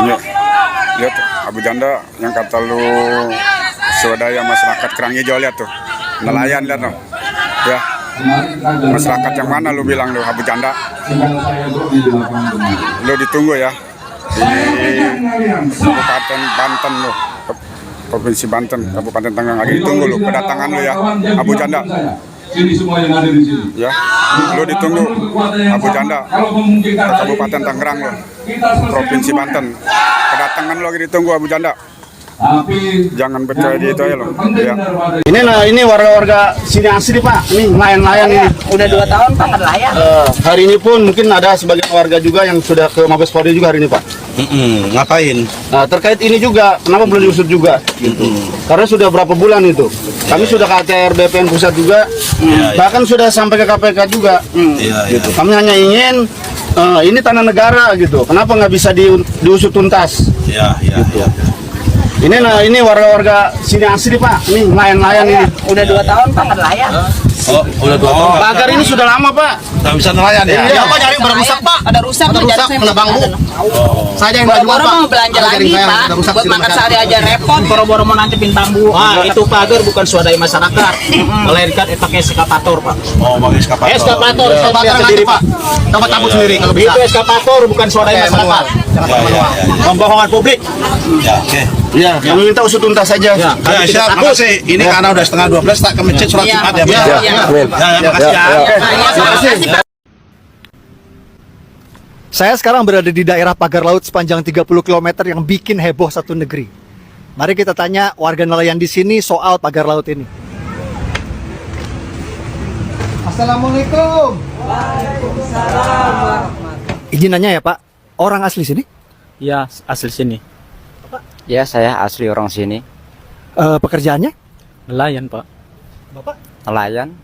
Lihat tuh, Abu Janda yang kata lu swadaya masyarakat Kerang Hijau, lihat tuh, nelayan, lihat tuh, ya. Masyarakat yang mana lu bilang lu Abu Janda? Lu ditunggu ya di Kabupaten Banten lu, Provinsi Banten, Kabupaten Tangerang lagi ditunggu lu kedatangan lu ya, Abu Janda. Sini semua yang ada di sini. Ya, lu ditunggu Abu Janda ke Kabupaten Tangerang lu, Provinsi Banten. Kedatangan lu lagi ditunggu Abu Janda. Tapi Jangan percaya di itu ya lo. Ya. Ini warga-warga sini asli Pak. Ini nelayan-nelayan ini. Udah 2 tahun Pak nelayan. Hari ini pun mungkin ada sebagian warga juga yang sudah ke Mabes Polri juga hari ini Pak. Ngapain? Nah, terkait ini juga, kenapa belum diusut juga? Karena sudah berapa bulan itu. Kami sudah ke ATR BPN pusat juga, bahkan sudah sampai ke KPK juga. Gitu. Kami hanya ingin ini tanah negara gitu. Kenapa nggak bisa diusut tuntas? Ini warga-warga sini asli Pak. Ini nelayan-nelayan ini. Udah 2 tahun Pak nelayan. Oh, udah 2 tahun. Pagar ini sudah lama Pak. Nggak bisa nelayan ya? Iya. Apa nyari pada rusak Pak? Ada rusak kena bangku. Saya yang baju Boro-boro mau belanja lagi Pak. Buat makan sehari aja repot. Boro-boro mau nantepin bambu. Itu pagar bukan swadaya masyarakat, melainkan pakai eskavator Pak. Oh, pakai eskavator. Eskavator, saya lihat sendiri Pak. Dapat tabut sendiri kalau bisa. Itu eskavator bukan swadaya masyarakat. Pembohongan publik. Ya, oke. Iya, kami minta usut tuntas saja. Ya, siap. Makasih. Ini karena udah setengah 12, tak ke masjid sholat Jumat ya, Pak. Makasih ya. Saya sekarang berada di daerah pagar laut sepanjang 30 km yang bikin heboh satu negeri. Mari kita tanya warga nelayan di sini soal pagar laut ini. Assalamualaikum. Waalaikumsalam. Izin nanya ya Pak, orang asli sini? Ya, asli sini. Ya, saya asli orang sini. Pekerjaannya? Nelayan Pak. Bapak? Nelayan.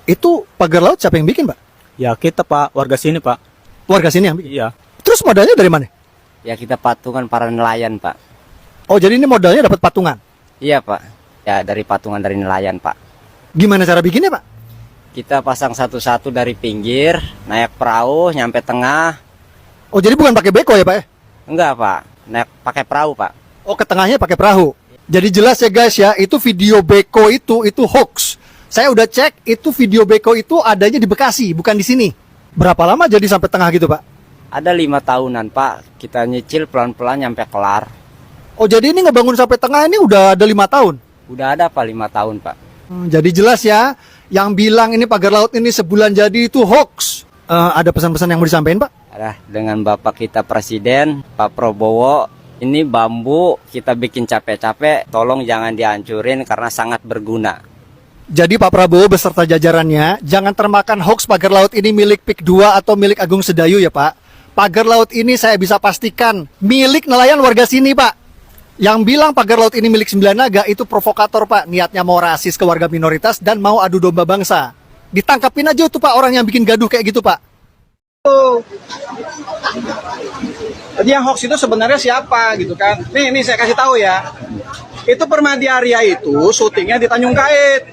Itu pagar laut siapa yang bikin Pak? Ya kita Pak, warga sini Pak. Warga sini yang bikin? Iya. Terus modalnya dari mana? Ya, kita patungan para nelayan, Pak. Oh, jadi ini modalnya dapat patungan? Iya, Pak. Ya, dari patungan dari nelayan, Pak. Gimana cara bikinnya Pak? Kita pasang satu-satu dari pinggir, naik perahu, nyampe tengah. Oh, jadi bukan pakai beko ya Pak ya? Enggak, Pak. Naik pakai perahu, Pak. Oh, ke tengahnya pakai perahu. Jadi jelas ya guys ya, itu video beko itu hoax. Saya udah cek, itu video beko itu adanya di Bekasi, bukan di sini. Berapa lama jadi sampai tengah gitu Pak? Ada 5 tahunan, Pak. Kita nyicil pelan-pelan nyampe kelar. Oh, jadi ini ngebangun sampai tengah ini udah ada 5 tahun? Udah ada, Pak, 5 tahun, Pak. Jadi jelas ya, yang bilang ini pagar laut ini sebulan jadi itu hoax. Ada pesan-pesan yang mau disampaikan Pak? Ada dengan Bapak kita Presiden, Pak Prabowo. Ini bambu kita bikin capek-capek, tolong jangan dihancurin karena sangat berguna. Jadi Pak Prabowo beserta jajarannya jangan termakan hoax pagar laut ini milik PIK 2 atau milik Agung Sedayu ya Pak. Pagar laut ini saya bisa pastikan milik nelayan warga sini Pak. Yang bilang pagar laut ini milik Sembilan Naga itu provokator Pak. Niatnya mau rasis ke warga minoritas dan mau adu domba bangsa. Ditangkapin aja tuh Pak orang yang bikin gaduh kayak gitu Pak. Jadi yang hoax itu sebenarnya siapa gitu kan? Nih saya kasih tahu ya. Itu Permadi Arya itu syutingnya di Tanjung Kait.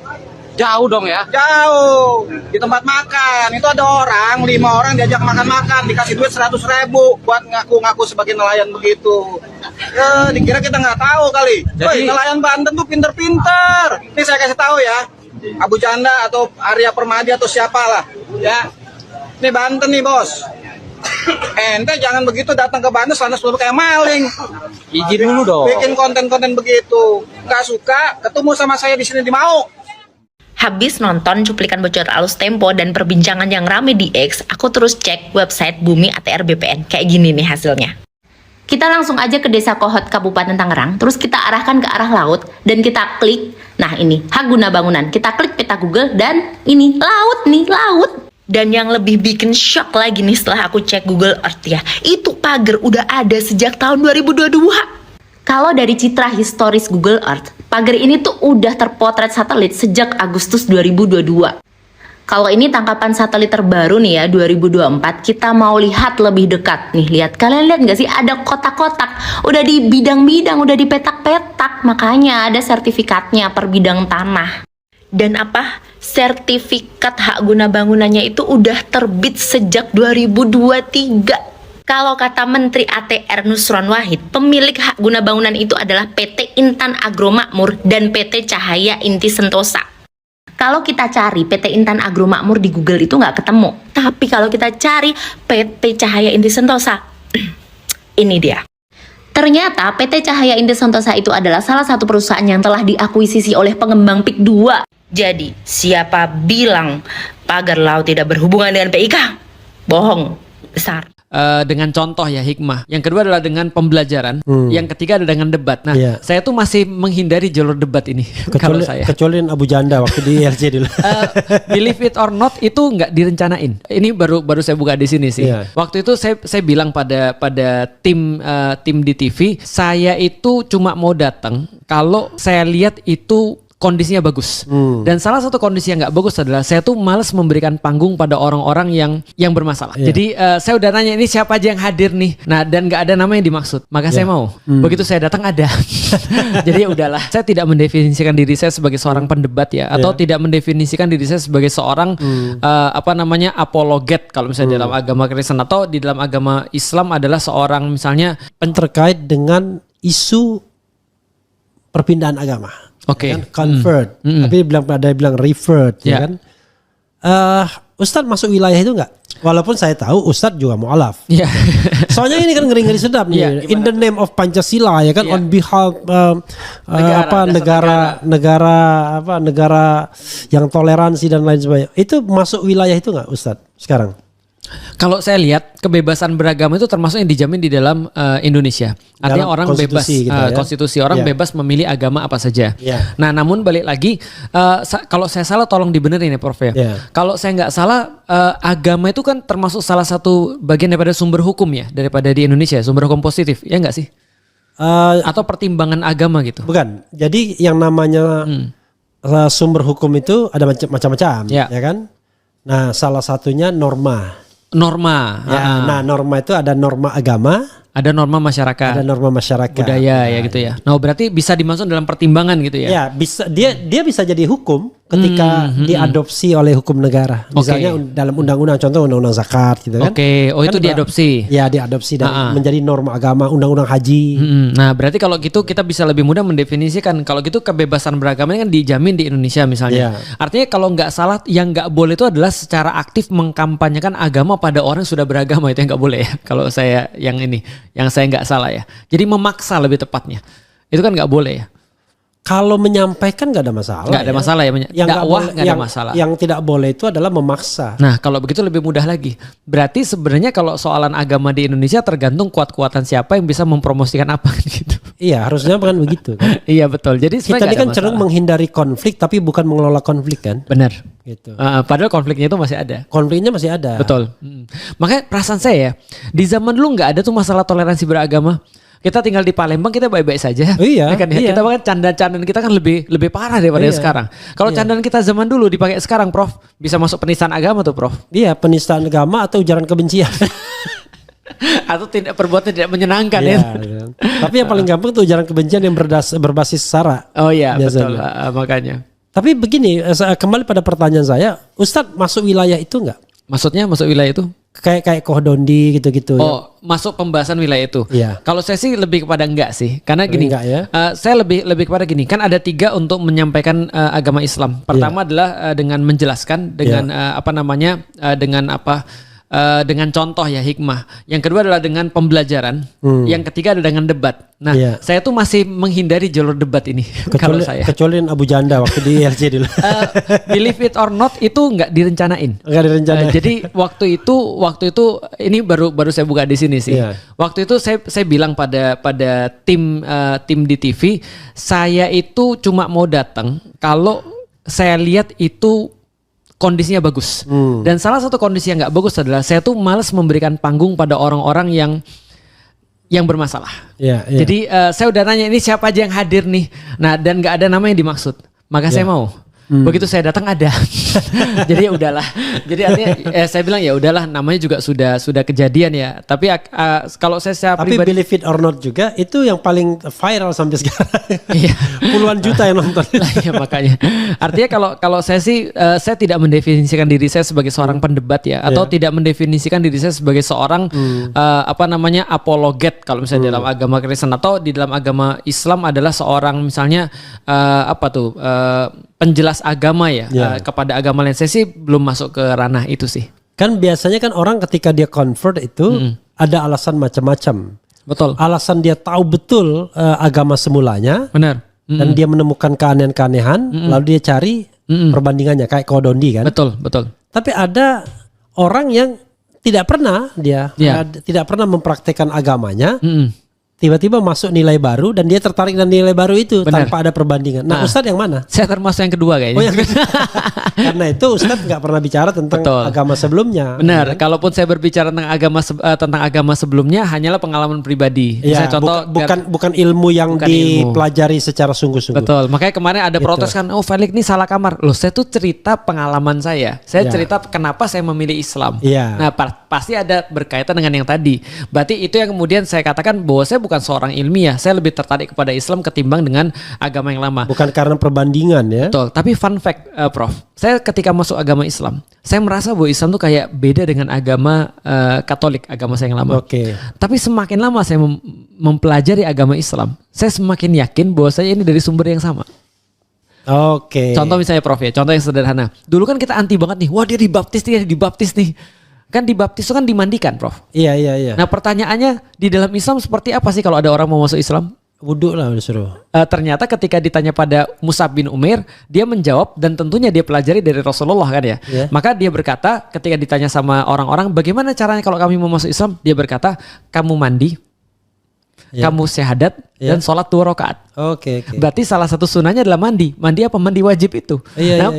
Jauh dong ya. Jauh. Di tempat makan. Itu ada orang, 5 orang diajak makan-makan, dikasih duit 100.000 buat ngaku-ngaku sebagai nelayan begitu. Ya, dikira kita nggak tahu kali. Woi, nelayan Banten tuh pinter-pinter. Nih saya kasih tahu ya. Abu Janda atau Arya Permadi atau siapalah. Ya. Nih Banten nih bos. Ente jangan begitu datang ke Banten selama sebelum kayak maling. Izin dulu dong. Bikin konten-konten begitu. Nggak suka, ketemu sama saya di sini di Mau. Habis nonton cuplikan bocor Alus Tempo dan perbincangan yang rame di X, aku terus cek website Bumi ATR BPN. Kayak gini nih hasilnya. Kita langsung aja ke Desa Kohot, Kabupaten Tangerang, terus kita arahkan ke arah laut, dan kita klik, nah ini, hak guna bangunan. Kita klik peta Google, dan ini, laut nih, laut. Dan yang lebih bikin shock lagi nih setelah aku cek Google Earth ya, itu pagar udah ada sejak tahun 2022. Kalau dari citra historis Google Earth, pagar ini tuh udah terpotret satelit sejak Agustus 2022. Kalau ini tangkapan satelit terbaru nih ya, 2024, kita mau lihat lebih dekat. Nih, lihat. Kalian lihat nggak sih? Ada kotak-kotak. Udah di bidang-bidang, udah di petak-petak. Makanya ada sertifikatnya per bidang tanah. Dan apa? Sertifikat hak guna bangunannya itu udah terbit sejak 2023. Kalau kata Menteri ATR Nusron Wahid, pemilik hak guna bangunan itu adalah PT Intan Agro Makmur dan PT Cahaya Inti Sentosa. Kalau kita cari PT Intan Agro Makmur di Google itu nggak ketemu. Tapi kalau kita cari PT Cahaya Inti Sentosa, ini dia. Ternyata PT Cahaya Inti Sentosa itu adalah salah satu perusahaan yang telah diakuisisi oleh pengembang PIK 2. Jadi, siapa bilang pagar laut tidak berhubungan dengan PIK? Bohong besar. Dengan contoh ya, hikmah. Yang kedua adalah dengan pembelajaran. Yang ketiga adalah dengan debat. Nah, saya tuh masih menghindari jalur debat ini. Kalau saya. Kecuali Abu Janda waktu di LC dulu. Believe it or not, itu nggak direncanain. Ini baru saya buka di sini sih. Waktu itu saya bilang pada tim di TV, saya itu cuma mau datang kalau saya lihat itu kondisinya bagus. Dan salah satu kondisi yang nggak bagus adalah saya tuh malas memberikan panggung pada orang-orang yang bermasalah. Jadi saya udah nanya ini siapa aja yang hadir nih. Nah, dan nggak ada nama yang dimaksud. Maka saya mau. Begitu saya datang ada. Jadi ya udahlah. Saya tidak mendefinisikan diri saya sebagai seorang pendebat ya, atau tidak mendefinisikan diri saya sebagai seorang apologet kalau misalnya dalam agama Kristen, atau di dalam agama Islam adalah seorang misalnya terkait dengan isu perpindahan agama. Oke. Kan convert, tapi ada yang bilang revert, ya kan? Ustadz masuk wilayah itu nggak? Walaupun saya tahu Ustadz juga mualaf. Soalnya ini kan ngeri-ngeri sedap nih. In the name of Pancasila, ya kan? On behalf negara yang toleransi dan lain sebagainya. Itu masuk wilayah itu nggak, Ustadz sekarang? Kalau saya lihat kebebasan beragama itu termasuk yang dijamin di dalam Indonesia. Artinya dalam orang bebas gitu konstitusi orang bebas memilih agama apa saja. Nah, namun balik lagi kalau saya salah tolong dibenerin ya Prof ya. Kalau saya nggak salah agama itu kan termasuk salah satu bagian daripada sumber hukum ya, daripada di Indonesia, sumber hukum positif. Ya nggak sih? Atau pertimbangan agama gitu. Bukan. Jadi yang namanya sumber hukum itu ada macam-macam, ya kan? Nah, salah satunya norma. Nah, norma itu ada norma agama, ada norma masyarakat, ada norma masyarakat, budaya ya gitu ya. Nah, berarti bisa dimasuk dalam pertimbangan gitu ya? Ya, bisa. Dia bisa jadi hukum ketika diadopsi oleh hukum negara. Misalnya dalam undang-undang, contoh undang-undang zakat gitu kan. Oh itu diadopsi. Ya, diadopsi dan menjadi norma agama, undang-undang haji. Nah, berarti kalau gitu kita bisa lebih mudah mendefinisikan kalau gitu kebebasan beragama ini kan dijamin di Indonesia misalnya. Artinya kalau nggak salah yang nggak boleh itu adalah secara aktif mengkampanyekan agama pada orang yang sudah beragama, itu yang nggak boleh ya. Kalau saya yang saya nggak salah ya. Jadi memaksa lebih tepatnya. Itu kan nggak boleh ya. Kalau menyampaikan nggak ada masalah. Nggak ada masalah ya. Dakwah nggak ada masalah. Yang tidak boleh itu adalah memaksa. Nah, kalau begitu lebih mudah lagi. Berarti sebenarnya kalau soalan agama di Indonesia tergantung kuat-kuatan siapa yang bisa mempromosikan apa gitu. Iya, harusnya bukan begitu kan. Iya betul. Jadi kita ini kan cenderung menghindari konflik tapi bukan mengelola konflik kan. Benar. Gitu. Padahal konfliknya itu masih ada. Konfliknya masih ada. Betul. Makanya perasaan saya ya, di zaman dulu nggak ada tuh masalah toleransi beragama. Kita tinggal di Palembang kita baik-baik saja. Iya. Kan, ya? Kita bahkan candaan-candaan kita kan lebih parah daripada sekarang. Kalau candaan kita zaman dulu dipakai sekarang, Prof, bisa masuk penistaan agama tuh, Prof. Iya, penistaan agama atau ujaran kebencian. Atau perbuatan tidak menyenangkan ya. Tapi yang paling gampang tuh ujaran kebencian yang berbasis sara. Oh iya, betul. Makanya. Tapi begini, kembali pada pertanyaan saya, Ustadz masuk wilayah itu enggak? Maksudnya masuk wilayah itu? Kayak Kohdondi gitu-gitu. Oh, masuk pembahasan wilayah itu. Iya. Kalau saya sih lebih kepada enggak sih, karena gini. Enggak, ya? Saya lebih kepada gini. Kan ada 3 untuk menyampaikan agama Islam. Pertama adalah dengan menjelaskan, dengan dengan contoh ya, hikmah. Yang kedua adalah dengan pembelajaran. Yang ketiga adalah dengan debat. Nah, saya tuh masih menghindari jalur debat ini. Kalau saya. Kecuali Abu Janda waktu di LC dulu. Believe it or not, itu nggak direncanain. Nggak direncanain. Jadi waktu itu ini baru saya buka di sini sih. Waktu itu saya bilang pada tim di TV, saya itu cuma mau datang kalau saya lihat itu kondisinya bagus. Dan salah satu kondisi yang nggak bagus adalah saya tuh malas memberikan panggung pada orang-orang yang bermasalah. Jadi saya udah nanya ini siapa aja yang hadir nih. Nah, dan nggak ada nama yang dimaksud. Maka saya mau. Begitu saya datang ada. Jadi ya udahlah. Jadi artinya saya bilang ya udahlah, namanya juga sudah kejadian ya. Tapi kalau saya secara Tapi pribadi, believe it or not juga itu yang paling viral sampai sekarang. Iya. Puluhan juta yang nonton. Ya, makanya. Artinya kalau saya sih saya tidak mendefinisikan diri saya sebagai seorang pendebat ya, atau tidak mendefinisikan diri saya sebagai seorang apologet kalau misalnya dalam agama Kristen, atau di dalam agama Islam adalah seorang misalnya penjelas agama ya, kepada agama lain. Saya sih belum masuk ke ranah itu sih. Kan biasanya kan orang ketika dia convert itu ada alasan macam-macam. Betul. Alasan dia tahu betul agama semulanya. Benar. Dan dia menemukan keanehan-keanehan, lalu dia cari perbandingannya kayak Kodondi kan. Betul. Tapi ada orang yang tidak pernah tidak pernah mempraktekkan agamanya. Tiba-tiba masuk nilai baru dan dia tertarik dengan nilai baru itu. Benar. Tanpa ada perbandingan. Nah, Ustadz yang mana? Saya termasuk yang kedua kayaknya. Oh, yang kedua. Karena itu Ustadz nggak pernah bicara tentang agama sebelumnya. Benar. Ya. Kalaupun saya berbicara tentang agama sebelumnya, hanyalah pengalaman pribadi. Ya, saya contoh bukan ilmu yang dipelajari secara sungguh-sungguh. Betul. Makanya kemarin ada protes kan, oh Felix ini salah kamar. Loh, saya tuh cerita pengalaman saya. Saya cerita kenapa saya memilih Islam. Ya. Nah, pasti ada berkaitan dengan yang tadi. Berarti itu yang kemudian saya katakan bahwa saya bukan seorang ilmiah, saya lebih tertarik kepada Islam ketimbang dengan agama yang lama. Bukan karena perbandingan ya. Betul. Tapi fun fact, Prof, saya ketika masuk agama Islam, saya merasa bahwa Islam tuh kayak beda dengan agama Katolik, agama saya yang lama. Oke. Tapi semakin lama saya mempelajari agama Islam, saya semakin yakin bahwa saya ini dari sumber yang sama. Oke. Contoh misalnya Prof ya, contoh yang sederhana. Dulu kan kita anti banget nih, wah dia dibaptis nih. Kan dibaptis itu kan dimandikan, Prof. Iya. Nah pertanyaannya, di dalam Islam seperti apa sih kalau ada orang mau masuk Islam? Wudhu lah disuruh. Ternyata ketika ditanya pada Mus'ab bin Umair, dia menjawab, dan tentunya dia pelajari dari Rasulullah kan ya. Maka dia berkata ketika ditanya sama orang-orang, bagaimana caranya kalau kami mau masuk Islam? Dia berkata, kamu mandi, kamu syahadat, dan sholat 2 rakaat. Oke. Berarti salah satu sunahnya adalah mandi. Mandi apa? Mandi wajib itu. Iya.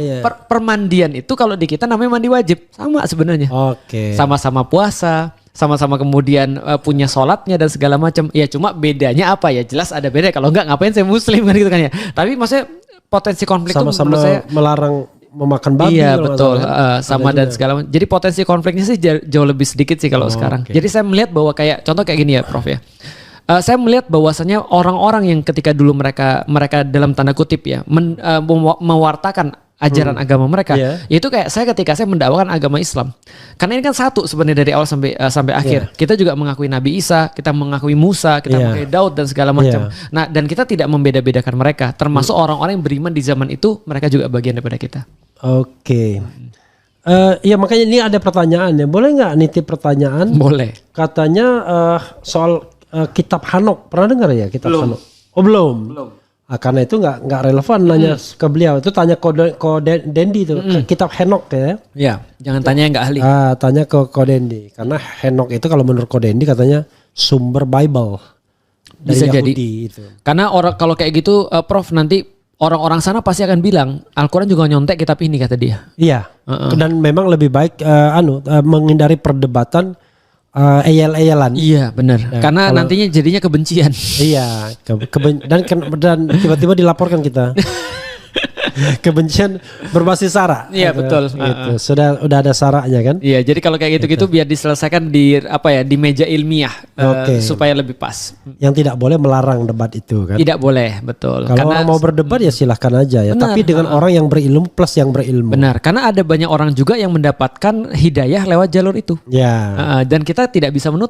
Permandian itu kalau di kita namanya mandi wajib. Sama sebenarnya. Oke. Sama-sama puasa, sama-sama kemudian punya sholatnya dan segala macam. Ya cuma bedanya apa ya? Jelas ada beda. Kalau enggak ngapain saya muslim kan gitu kan ya. Tapi maksudnya potensi konflik itu menurut saya melarang memakan babi. Iya betul, sama dan segala macam. Jadi potensi konfliknya sih jauh lebih sedikit sih kalau sekarang. Jadi saya melihat bahwa kayak contoh kayak gini ya Prof ya. Saya melihat bahwasanya orang-orang yang ketika dulu mereka dalam tanda kutip ya mewartakan ajaran agama mereka, itu kayak ketika saya mendakwakan agama Islam. Karena ini kan satu sebenarnya dari awal sampai akhir. Kita juga mengakui Nabi Isa, kita mengakui Musa, kita mengakui Daud dan segala macam. Nah, dan kita tidak membeda-bedakan mereka, termasuk orang-orang yang beriman di zaman itu, mereka juga bagian daripada kita. Oke. Ya makanya ini ada pertanyaan ya. Boleh nggak nitip pertanyaan? Boleh. Katanya soal kitab Hanok, pernah dengar ya kitab Hanok? Oh belum. Karena itu nggak relevan nanya ke beliau. Itu tanya ke Dendi itu kitab Henok ya. Ya, jangan tanya yang nggak ahli. Tanya ke Dendi karena Henok itu kalau menurut Dendi katanya sumber Bible dari Bisa Yahudi jadi. Itu. Karena orang kalau kayak gitu, Prof, nanti orang-orang sana pasti akan bilang Al-Quran juga nyontek kitab ini kata dia. Iya. Dan memang lebih baik menghindari perdebatan. Eyal-eyalan. Iya benar. Ya, karena nantinya jadinya kebencian. Iya, dan tiba-tiba dilaporkan kita. Kebencian berbasis sara. Iya betul. Gitu. Udah ada saranya kan? Iya, jadi kalau kayak gitu-gitu biar diselesaikan di meja ilmiah supaya lebih pas. Yang tidak boleh melarang debat itu kan? Tidak boleh, betul. Kalau orang mau berdebat ya silahkan aja ya. Benar, tapi dengan orang yang berilmu plus yang berilmu. Benar, karena ada banyak orang juga yang mendapatkan hidayah lewat jalur itu. Ya. Dan kita tidak bisa menutup.